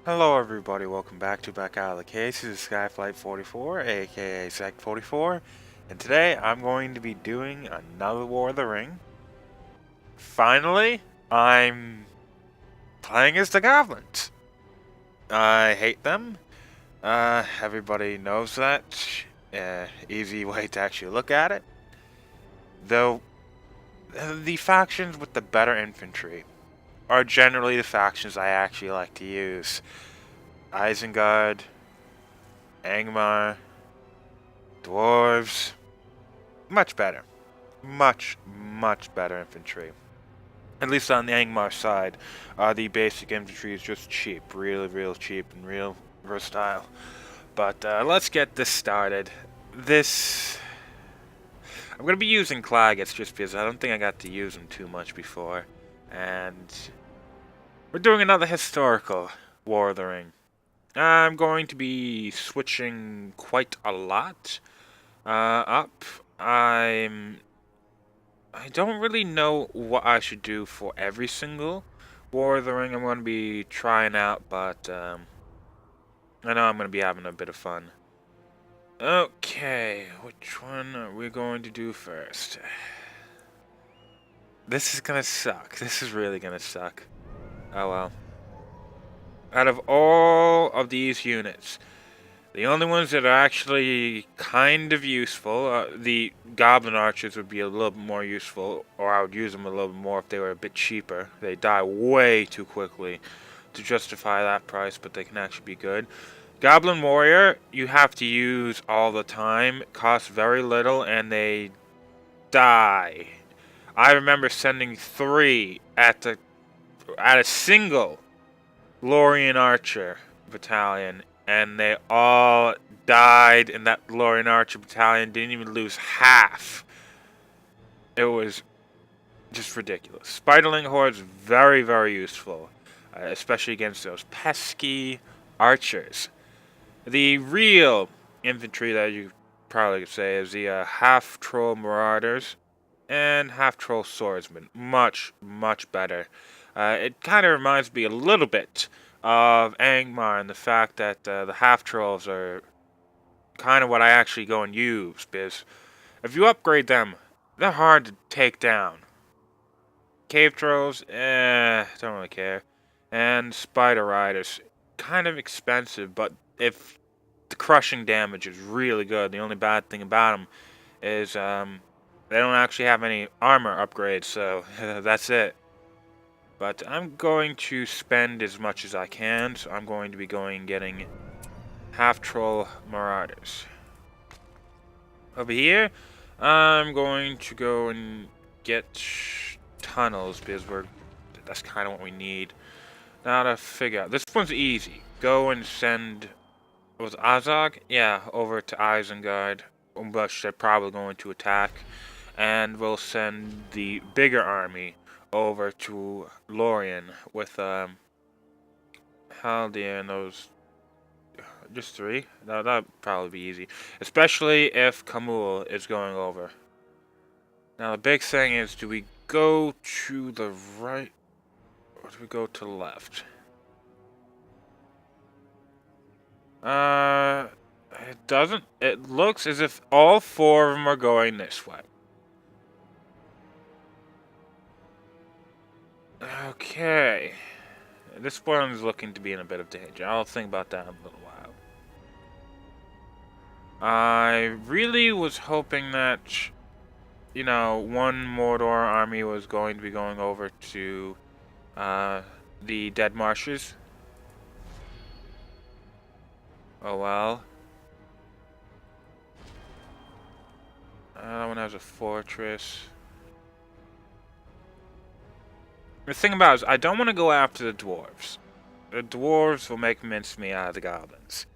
Hello everybody, welcome back to Back Out of the Case. This is Skyflight 44, aka Sec 44, and today I'm going to be doing another War of the Ring. Finally, I'm playing as the Goblins. I hate them. Everybody knows that. Easy way to actually look at it. Though, the factions with the better infantry are generally the factions I actually like to use. Isengard, Angmar, Dwarves, much better. Much better infantry. At least on the Angmar side, the basic infantry is just cheap. Real cheap and real versatile. But let's get this started. I'm going to be using Claggets just because I don't think I got to use them too much before. And we're doing another historical War of the Ring. I'm going to be switching quite a lot up. I don't really know what I should do for every single War of the Ring I'm going to be trying out, but I know I'm going to be having a bit of fun. Okay, which one are we going to do first? This is going to suck. This is really going to suck. Oh well. Out of all of these units, the only ones that are actually kind of useful, the Goblin Archers would be a little bit more useful, or I would use them a little bit more if they were a bit cheaper. They die way too quickly to justify that price, but they can actually be good. Goblin Warrior, you have to use all the time. It costs very little, and they die. I remember sending 3 at a single Lorien Archer battalion, and they all died, and that Lorien Archer battalion didn't even lose half. It was just ridiculous. Spiderling Horde's very useful, especially against those pesky archers. The real infantry that you probably could say is the half-troll marauders and half-troll swordsmen. Much better. It kind of reminds me a little bit of Angmar and the fact that the half-trolls are kind of what I actually go and use, because if you upgrade them, they're hard to take down. Cave trolls, don't really care. And spider riders, kind of expensive, but if the crushing damage is really good, the only bad thing about them is they don't actually have any armor upgrades, so that's it. But I'm going to spend as much as I can, so I'm going to be going and getting half-troll marauders. Over here, I'm going to go and get tunnels, because that's kind of what we need. Now to figure out, this one's easy. Go and send, was Azog? Yeah, over to Isengard, which they're probably going to attack. And we'll send the bigger army over to Lorien with Haldir and those, just 3. That'd probably be easy, especially if Kamul is going over. Now the big thing is, do we go to the right or do we go to the left? It doesn't. It looks as if all 4 of them are going this way. Okay. This one's looking to be in a bit of danger. I'll think about that in a little while. I really was hoping that, you know, one Mordor army was going to be going over to the Dead Marshes. Oh well. That one has a fortress. The thing about it is, I don't want to go after the dwarves. The dwarves will make mincemeat out of the goblins.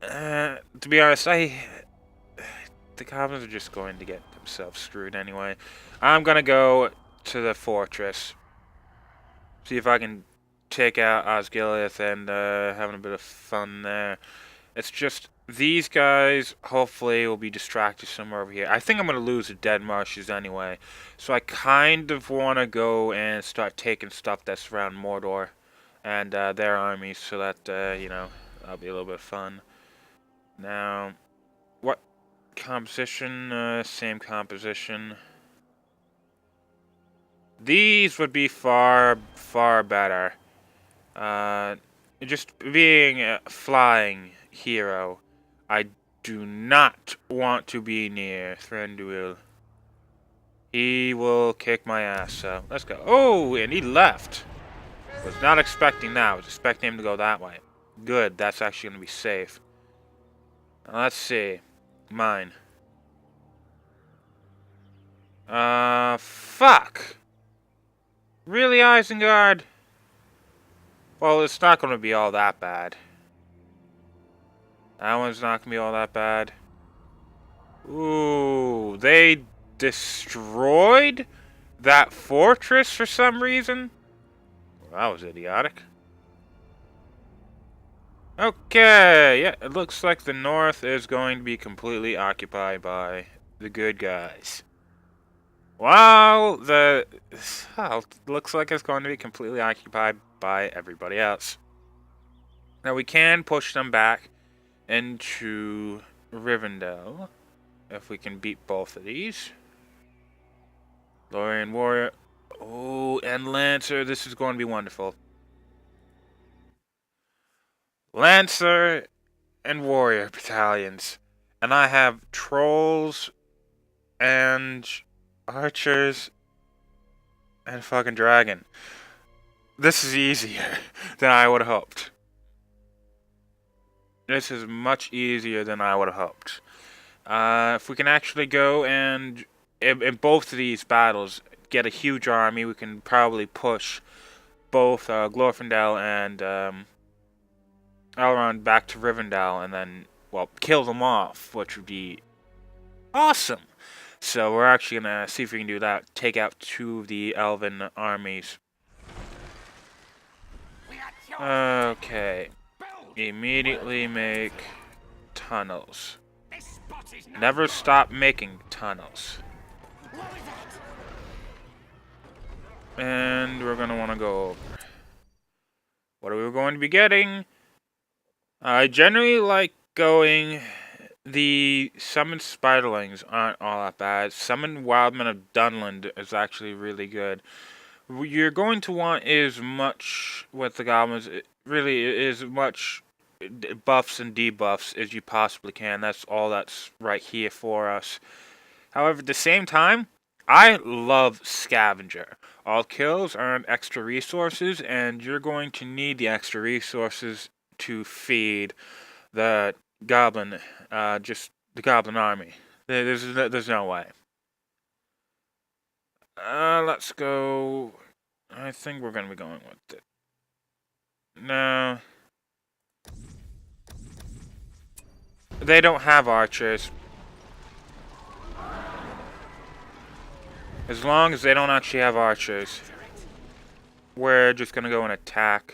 To be honest, the goblins are just going to get themselves screwed anyway. I'm gonna go to the fortress. See if I can take out Osgiliath and having a bit of fun there. It's just, these guys hopefully will be distracted somewhere over here. I think I'm going to lose the Dead Marshes anyway. So I kind of want to go and start taking stuff that's around Mordor. and their armies, so that you know, that'll be a little bit of fun. Now, what composition? Same composition. These would be far, far better. Just being a flying hero, I do not want to be near Thranduil. He will kick my ass, so let's go. Oh, and he left. Was not expecting that. Was expecting him to go that way. Good, that's actually going to be safe. Now, let's see. Mine. Fuck. Really, Isengard? Well, it's not going to be all that bad. That one's not going to be all that bad. Ooh, they destroyed that fortress for some reason? Well, that was idiotic. Okay, yeah, it looks like the north is going to be completely occupied by the good guys. While the south looks like it's going to be completely occupied by everybody else. Now we can push them back into Rivendell if we can beat both of these. Lorian Warrior. Oh, and Lancer. This is going to be wonderful. Lancer and Warrior battalions. And I have Trolls and Archers and fucking Dragon. This is easier than I would have hoped. This is much easier than I would have hoped. If we can actually go and, in both of these battles, get a huge army, we can probably push both Glorfindel and Elrond back to Rivendell and then, well, kill them off, which would be awesome. So we're actually going to see if we can do that. Take out 2 of the Elven armies. Okay. Immediately make tunnels. Never stop making tunnels. And we're going to want to go over. What are we going to be getting? I generally like going... The summoned spiderlings aren't all that bad. Summoned wildmen of Dunland is actually really good. What you're going to want is much with the goblins. It really is much buffs and debuffs as you possibly can. That's all that's right here for us. However, at the same time, I love Scavenger. All kills earn extra resources, and you're going to need the extra resources to feed the goblin, just the goblin army. There's no way. Let's go. I think we're gonna be going with it. No. They don't have archers. As long as they don't actually have archers, we're just gonna go and attack.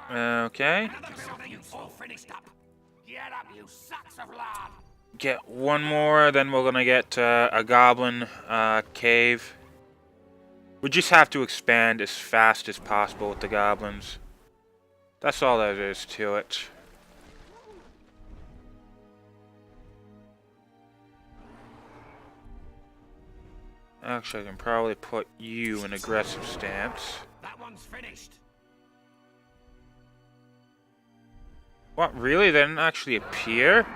Okay. Get one more, then we're gonna get a goblin cave. We just have to expand as fast as possible with the goblins. That's all there is to it. Actually, I can probably put you in aggressive stance. That one's finished. What, really? They didn't actually appear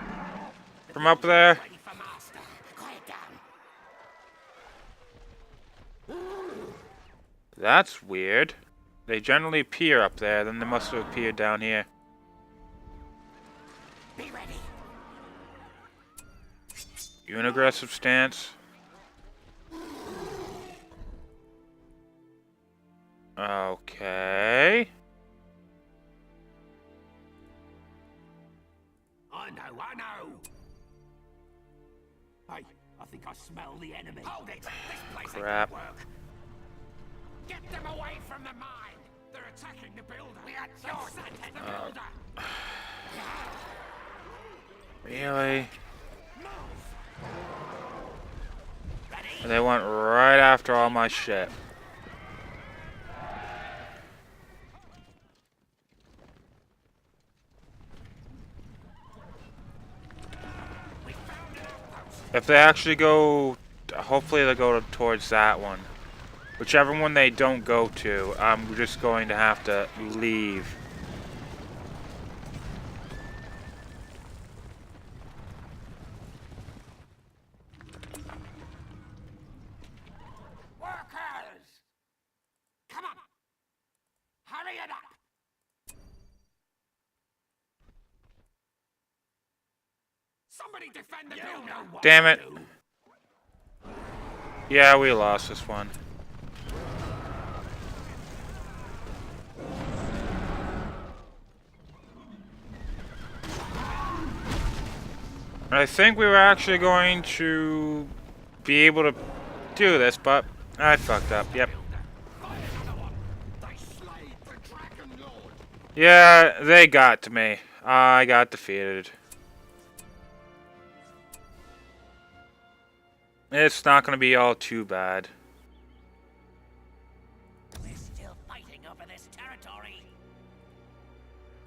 from up there? That's weird. They generally appear up there, then they must have appeared down here. Be ready. You in aggressive stance? Okay. I know. Hey, I think I smell the enemy. Hold it! This place Crap. ain't gonna work. Get them away from the mine! They're attacking the builder! We had yours and the builder! Really? They went right after all my shit. If they actually go, hopefully they'll go towards that one. Whichever one they don't go to, I'm just going to have to leave. Workers! Come on! Hurry it up! Somebody defend the building! Damn it. Yeah, we lost this one. I think we were actually going to be able to do this, but I fucked up. Yep. Yeah, they got to me. I got defeated. It's not going to be all too bad. We're still fighting over this territory.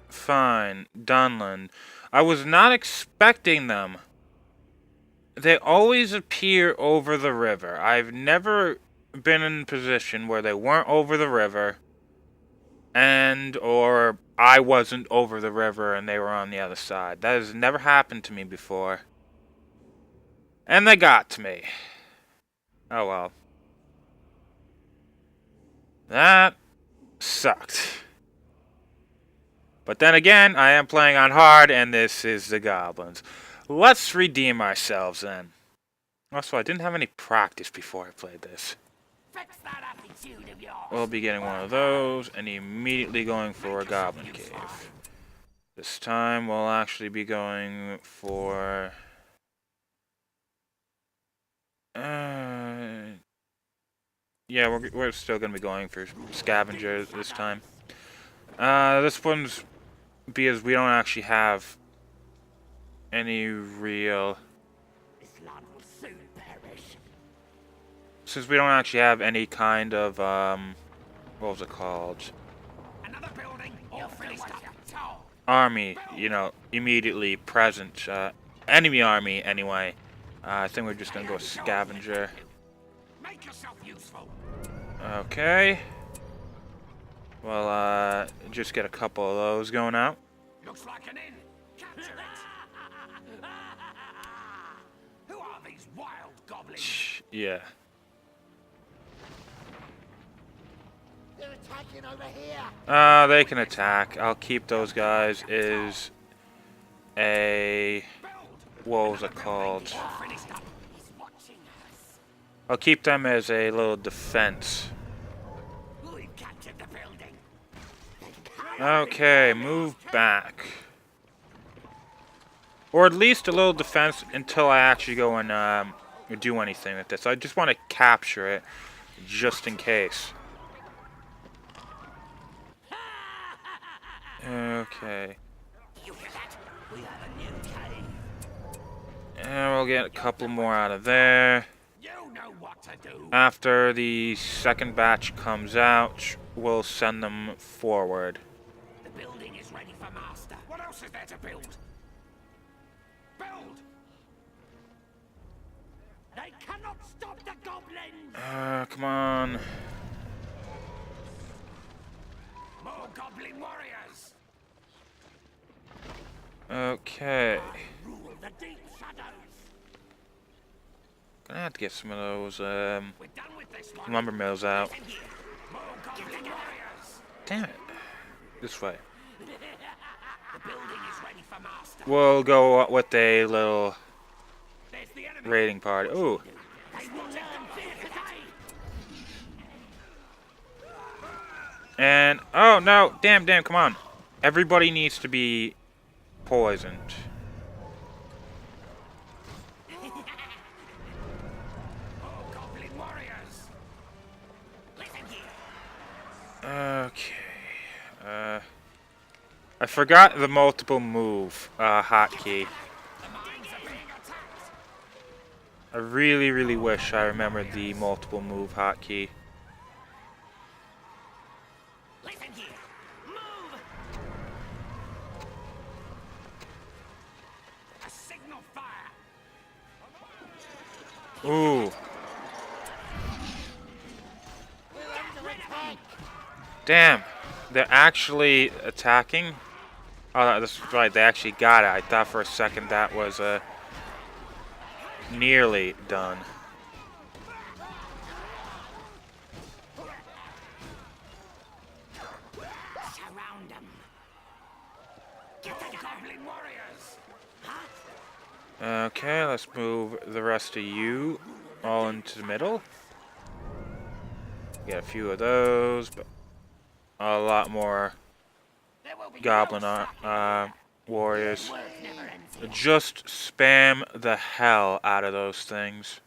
Fine. Dunland. I was not expecting them. They always appear over the river. I've never been in a position where they weren't over the river, or I wasn't over the river and they were on the other side. That has never happened to me before. And they got to me. Oh well. That sucked. But then again, I am playing on hard, and this is the Goblins. Let's redeem ourselves then. Also, I didn't have any practice before I played this. Fix that attitude of yours. We'll be getting one of those, and immediately going for a Goblin Cave. This time, we'll actually be going for... yeah, we're still going to be going for Scavengers this time. This one's because we don't actually have any real... This land will soon perish. Since we don't actually have any kind of, what was it called? Another building, all finished up. Army, you know, immediately present. Enemy army, anyway. I think we're just gonna go Scavenger. Make yourself useful. Okay. Well, just get a couple of those going out. Looks like an inn. Capture it. Who are these wild goblins? Yeah. They're attacking over here. They can attack. I'll keep those guys as a... what was it called? I'll keep them as a little defense. We've captured the building. Okay, move back. Or at least a little defense until I actually go and do anything with this. I just want to capture it, just in case. Okay. And we'll get a couple more out of there. You know what to do. After the second batch comes out, we'll send them forward. The building is ready for master. What else is there to build? Build! They cannot stop the goblins! Come on. More goblin warriors! Okay. Rule the deep shadows! Gonna have to get some of those, We're done with this one. lumber mills out. More goblin warriors! Damn it. This way. The building is ready for master. We'll go with a little There's the enemy. raiding party. Ooh. They will learn fear today. And, oh no, damn, come on. Everybody needs to be poisoned. Oh, goblin warriors! Listen here. Okay. I forgot the multiple move hotkey. The mines are being I really, really wish I remembered the multiple move hotkey. Listen here. Move. A signal fire. Ooh. Damn. They're actually attacking? Oh, that's right. They actually got it. I thought for a second that was nearly done. Surround them. Get the Goblin warriors. Huh? Okay, let's move the rest of you all into the middle. Get a few of those, but a lot more There will be goblin no stopping warriors. Work never ends here. Just spam the hell out of those things.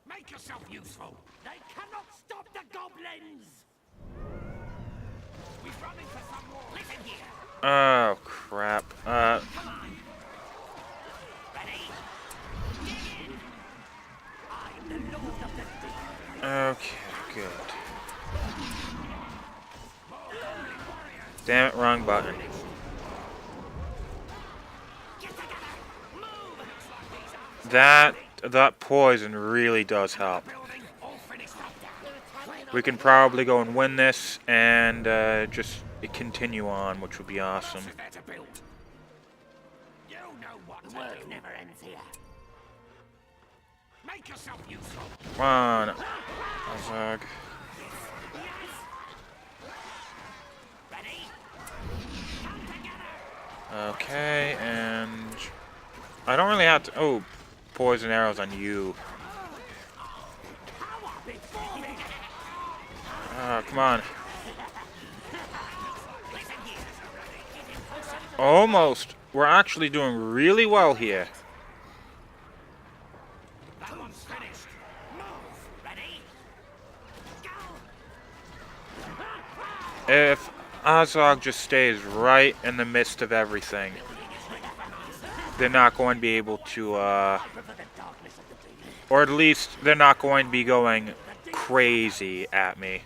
Make yourself useful. They cannot stop the goblins. We've run into some more. Listen here. Oh crap. Come on. Ready? Dig in. I'm the lord of the deep. Okay, good. Damn it, wrong button. Get together. Move. Looks like these are That poison really does help. building all finished up. We can probably go and win this and just continue on, which would be awesome. Is there to build? You know what to work never ends here. Make yourself useful. Come on, Azog. Ready? Come together. Okay, and I don't really have to. Oh, poison arrows on you. Power before me. Come on. Listen here. Almost. We're actually doing really well here. That one's finished. Move. Ready? Go. If Azog just stays right in the midst of everything, they're not going to be able to, or at least they're not going to be going crazy at me.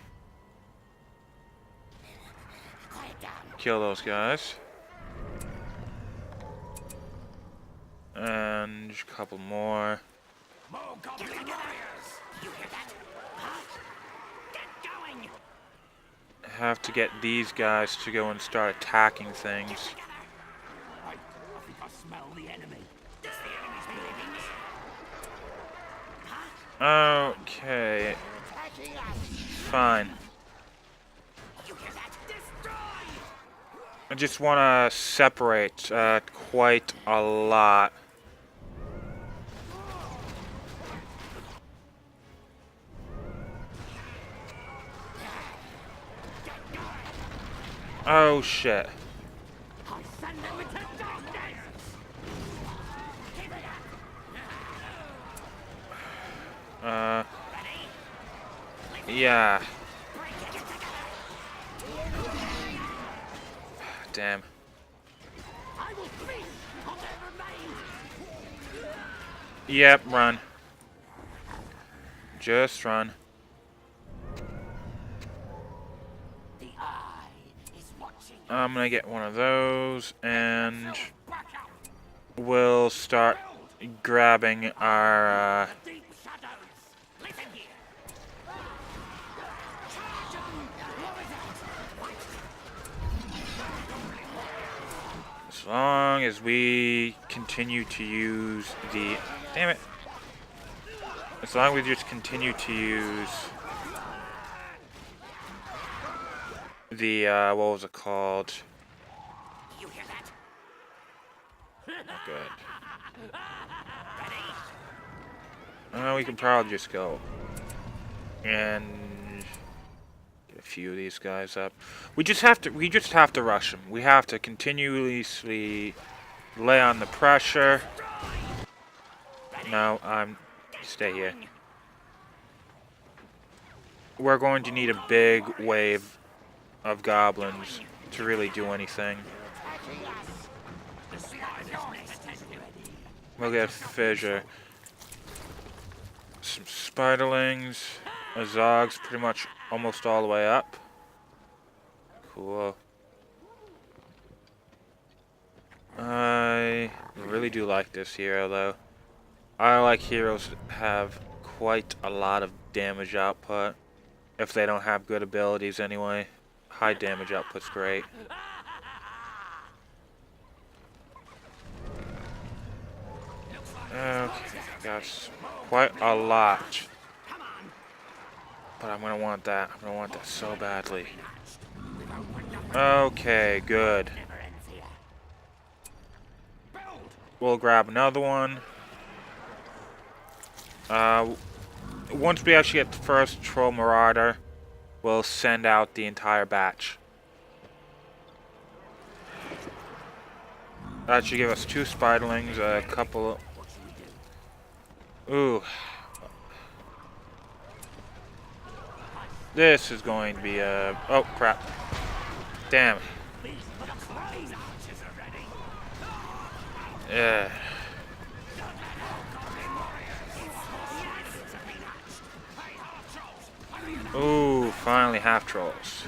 Quiet down. Kill those guys. And a couple more. More goblin warriors. You hear that? Huh? Get going. Have to get these guys to go and start attacking things. Together. Right. I think I smell the enemy. Does the enemy's leaving? Huh? Okay, Attacking us. fine. You hear that? Destroy. I just want to separate quite a lot. Oh shit. I send them into darkness. Keep it up. Ready? Yeah. Break it. Get together. Damn. I will feast on their remains. Yep, run. Just run. The eye is watching. I'm gonna get one of those and Back up. we'll start grabbing our Deep shadows. Listen here. as long as we continue to use the damn it. As long as we just continue to use the what was it called? You hear that? Not good. We can probably just go and get a few of these guys up. We just have to rush them. We have to continuously lay on the pressure. No, stay here. We're going to need a big wave of goblins to really do anything. The spider's nest is ready. We'll get a fissure. some spiderlings. A zog's pretty much almost all the way up. Cool. I really do like this hero, though. I like heroes that have quite a lot of damage output. If they don't have good abilities anyway. High damage output's great. Okay, that's quite a lot. But I'm gonna want that. I'm gonna want that so badly. Okay, good. We'll grab another one. Once we actually get the first Troll Marauder, we'll send out the entire batch. That should give us 2 spiderlings, a couple... Ooh. This is going to be a... Oh, crap. Damn. Yeah. Ooh, finally half trolls.